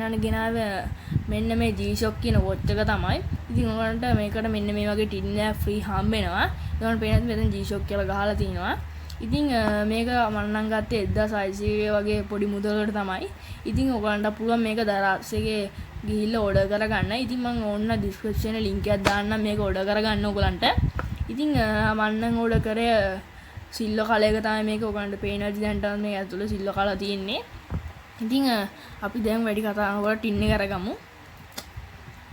ඔයගොල්ලන් ගෙනාව මෙන්න මේ G-Shock කියන watch එක තමයි. ඉතින් ඔයගොල්ලන්ට මේකට මෙන්න මේ වගේ tin එක free හම්බ වෙනවා. ඔයගොල්ලන් පේනත් මෙතන G-Shock කියලා ගහලා තිනවා. ඉතින් මේක මම නම් ගත්තේ 1600 වගේ පොඩි මුදලකට තමයි. ඉතින් ඔයගොල්ලන්ට පුළුවන් මේක දරස් එකේ ගිහිල්ලා order කරගන්න. ඉතින් මම ඕන්න description එකේ link එකක් දාන්නම් මේක order කරගන්න ඔයගොල්ලන්ට. ඉතින් මම නම් order කරේ සිල්වර් කලර් එක තමයි මේක ඔයගොල්ලන්ට පේනවා. දැන් තමයි මේ ඇතුළේ සිල්වර් කලර් තියෙන්නේ. ඉතින් අපි දැන් වැඩි කතා නොකර ටින් එක අරගමු.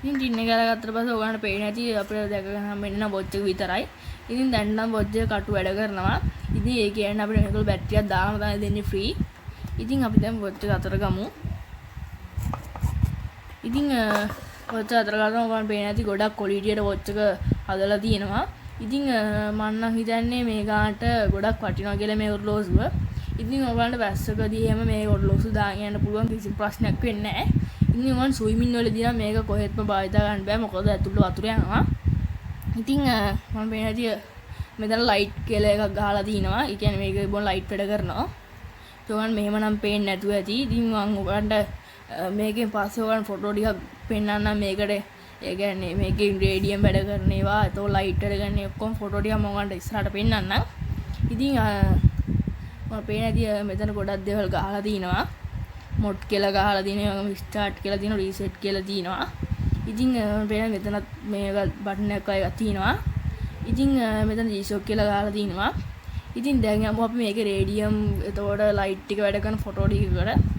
ඉතින් ටින් එක අරගත්තට පස්සේ ඔයගොල්ලන්ට පේන්නේ නැති අපිට දැක ගන්න මෙන්න වොච් එක විතරයි. ඉතින් දැන් නම් වොච් එක කටු වැඩ කරනවා. ඉතින් ඒ කියන්නේ අපිට මේකවල බැටරියක් දාන්න තමයි දෙන්නේ ෆ්‍රී. ඉතින් අපි දැන් වොච් එක අතර ගමු. ඉතින් වොච් අතර ගන්න ඔයගොල්ලන්ට පේන්නේ නැති ගොඩක් ක්වොලිටියට වොච් එක හදලා තියෙනවා. ඉතින් මම නම් හිතන්නේ මේ ගානට ගොඩක් වටිනවා කියලා මේ ඔරලෝසුව. ඉතින් ඔයගොල්ලන්ට වැස්සකදී එහෙම මේ ඔරලෝසු දාගෙන යන්න පුළුවන් කිසි ප්‍රශ්නයක් වෙන්නේ නැහැ. ඉතින් ඔයගොල්ලන් ස්විමින් වලදී නම් මේක කොහෙත්ම භාවිත ගන්න බෑ මොකද ඇතුළේ වතුර යනවා. ඉතින් මම පේනදී මෙතන ලයිට් කියලා එකක් ගහලා තිනවා. ඒ කියන්නේ මේක බොන ලයිට් වැඩ කරනවා. ඔයගොල්ලන් මෙහෙම නම් පේන්නේ නැතුව ඇති. ඉතින් මම ඔයගොල්ලන්ට මේකෙන් පස්සේ ඔයගොල්ලන් ෆොටෝ ටිකක් පෙන්නන්නම් මේකට. ඒ කියන්නේ මේකේ රේඩියම් වැඩ කරන ඒවා, ඒතෝ ලයිට් වැඩ කරන ඔක්කොම ෆොටෝ ටික මම ඔයගොල්ලන්ට ඉස්සරහට පෙන්නන්නම්. ඉතින් මම පේනදී මෙතන ගොඩක් දේවල් ගහලා තිනවා. මොඩ් කියලා ගහලා තියෙනවා, ස්ටාර්ට් කියලා තියෙනවා, රීසෙට් කියලා තියෙනවා. ඉතින් පේන මෙතනත් මේක බටන් එකක් තියෙනවා. ඉතින් මෙතන G-Shock කියලා ගහලා තිනවා. ඉතින් දැන් අපි මේකේ රේඩියම් එතකොට ලයිට් ටික වැඩ කරන ෆොටෝ ටිකකට